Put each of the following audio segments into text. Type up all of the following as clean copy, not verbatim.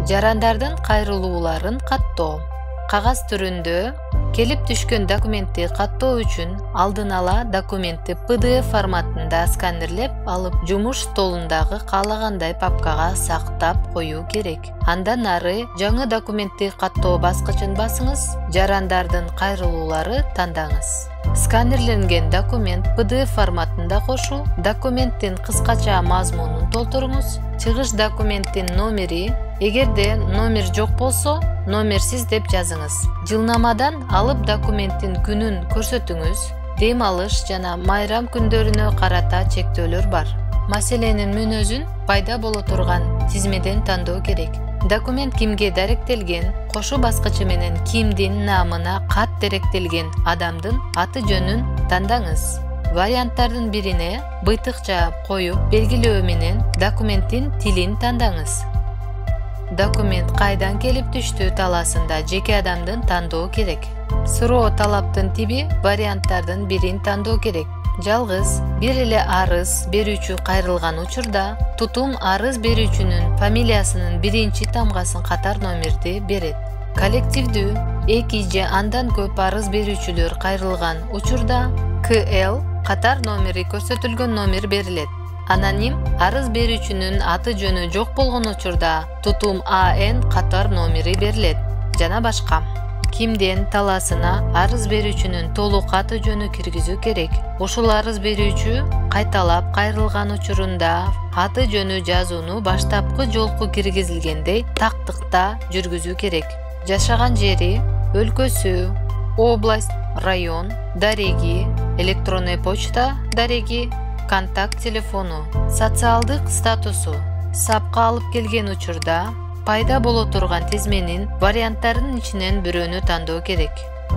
Жарандардын кайрылууларын каттоо. Кагаз түрүндө келип түшкөн документти каттоо үчүн алдын ала документти PDF форматында сканерлеп алып, жумуш столундагы каалагандай папкага сактап коюу керек. Андан ары жаңы документти каттоо баскычын басыңыз, жарандардын кайрылуулары тандаңыз. Сканерленген документ PDF форматында кошуу, документтин кыскача мазмунун толтуруңуз, чыгыш документтин номери, эгерде номер жок болсо, номерсиз деп жазыңыз. Жылнамадан алып документтин күнүн көрсөтүңүз. Дем алыш жана майрам күндөрүнө карата чектөөлөр бар. Маселенин мүнөзүн пайда боло турган тизмеден тандоо керек. Документ кимге даректелген, кошуу баскычы менен кимдин намына кат даректелген адамдын аты жөнүн тандаңыз. Варианттардын бирине быйтыкча коюп белгилөө менен документтин тилин тандаңыз. Документ кайдан келип түштү талаасында жеке адамдын тандоо керек. Суроо талаптын тиби варианттардын бирин тандоо керек. Жалгыз бир эле арыз берүүчү кайрылган учурда тутум арыз берүүчүнүн фамилиясынын биринчи тамгасын катар номерди берет. Коллективдүү эки же андан көп арыз берүүчүлөр кайрылган учурда КЛ катар номери көрсөтүлгөн номер берилет. Аноним арыз берүүчүнүн аты жөнү жок болгон учурда тутум АН катар номери берилет жана башка. Кимден талаасына арыз берүүчүнүн толук аты жөнү киргизүү керек. Ушул арыз берүүчү кайталап кайрылган учурунда аты жөнү жазууну баштапкы жолку киргизилгендей тактыкта жүргүзүү керек. Жашаган жери, өлкөсү, область, район, дареги, электронный почта дареги, контакт телефону, социалдык статусу, сапка алып келген учурда пайда боло турган тизменин варианттарынын ичинен бирөөнү тандоо керек.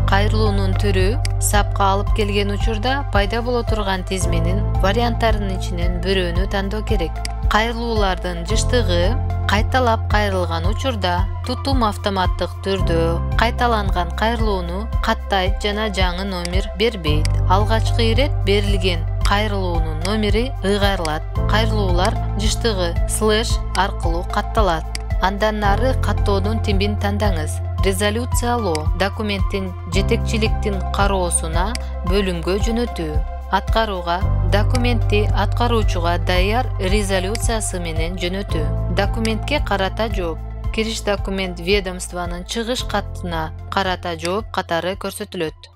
Кайрылуунун түрү сапка алып келген учурда пайда боло турган тизменин варианттарынын ичинен бирөөнү тандоо керек. Кайрылуулардын жыштыгы кайталап кайрылган учурда тутум автоматтык түрдө кайталанган кайрылууну каттайт жана жаңы номер бербейт. Алгачкы ирет берилген кайрылуунун номери ыйгарылат. Кайрылуулар жыштыгы слэш аркылуу катталат. Андан ары каттоодун типин тандаңыз. Резолюциялоо документтин жетекчиликтин кароосуна бөлүмгө жөнөтүү. Аткарууга документти аткаруучуга даяр резолюциясы менен жөнөтүү. Документке карата жооп. Кириш документ ведомствонун чыгыш катына карата жооп катары көрсөтүлөт.